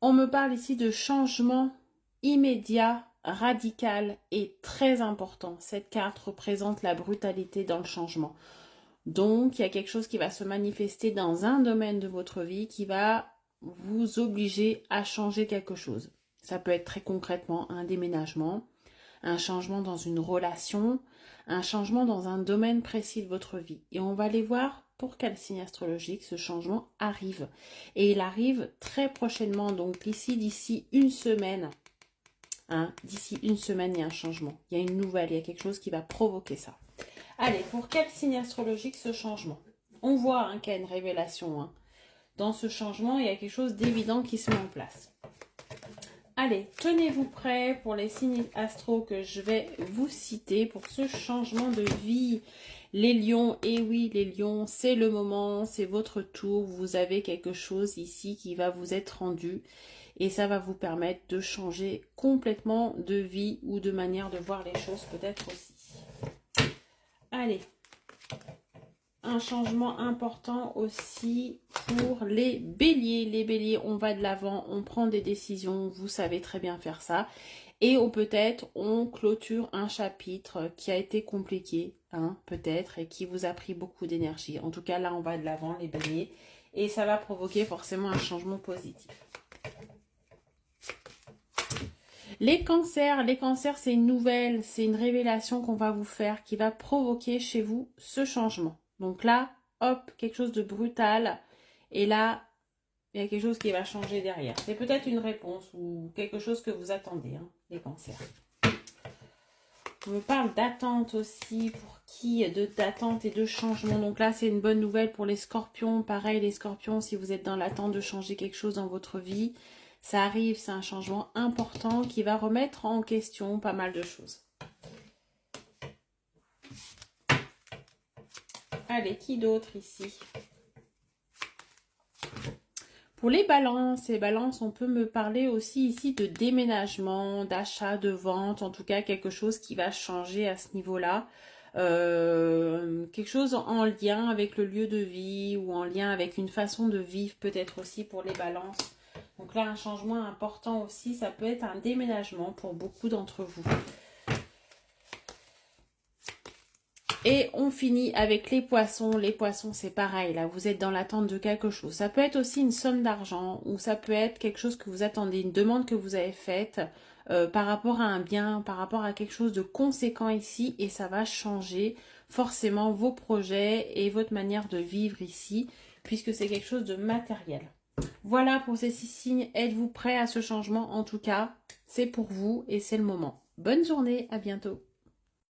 On me parle ici de changement immédiat, radical et très important. Cette carte représente la brutalité dans le changement. Donc, il y a quelque chose qui va se manifester dans un domaine de votre vie qui va vous obliger à changer quelque chose. Ça peut être très concrètement un déménagement, un changement dans une relation, un changement dans un domaine précis de votre vie. Et on va aller voir pour quel signe astrologique ce changement arrive. Et il arrive très prochainement, donc d'ici une semaine. D'ici une semaine, il y a un changement. Il y a une nouvelle, il y a quelque chose qui va provoquer ça. Allez, pour quel signe astrologique ce changement? On voit qu'il y a une révélation. Dans ce changement, il y a quelque chose d'évident qui se met en place. Allez, tenez-vous prêts pour les signes astro que je vais vous citer pour ce changement de vie. Les lions, et oui, les lions, c'est le moment, c'est votre tour. Vous avez quelque chose ici qui va vous être rendu et ça va vous permettre de changer complètement de vie ou de manière de voir les choses peut-être aussi. Allez, un changement important aussi pour les béliers. Les béliers, on va de l'avant, on prend des décisions, vous savez très bien faire ça. Et peut-être on clôture un chapitre qui a été compliqué, peut-être, et qui vous a pris beaucoup d'énergie. En tout cas, là, on va de l'avant, les béliers. Et ça va provoquer forcément un changement positif. Les cancers, c'est une nouvelle, c'est une révélation qu'on va vous faire qui va provoquer chez vous ce changement. Donc là, hop, quelque chose de brutal. Et là, il y a quelque chose qui va changer derrière. C'est peut-être une réponse ou quelque chose que vous attendez, les cancers. On me parle d'attente aussi, pour qui? D'attente et de changement. Donc là, c'est une bonne nouvelle pour les scorpions. Pareil, les scorpions, si vous êtes dans l'attente de changer quelque chose dans votre vie, ça arrive, c'est un changement important qui va remettre en question pas mal de choses. Allez, qui d'autre ici? Pour les balances, on peut me parler aussi ici de déménagement, d'achat, de vente, en tout cas quelque chose qui va changer à ce niveau-là. Quelque chose en lien avec le lieu de vie ou en lien avec une façon de vivre peut-être aussi pour les balances. Donc là, un changement important aussi, ça peut être un déménagement pour beaucoup d'entre vous. Et on finit avec les poissons. Les poissons, c'est pareil. Là, vous êtes dans l'attente de quelque chose. Ça peut être aussi une somme d'argent ou ça peut être quelque chose que vous attendez, une demande que vous avez faite par rapport à un bien, par rapport à quelque chose de conséquent ici. Et ça va changer forcément vos projets et votre manière de vivre ici puisque c'est quelque chose de matériel. Voilà pour ces 6 signes. Êtes-vous prêts à ce changement? En tout cas, c'est pour vous et c'est le moment. Bonne journée, à bientôt.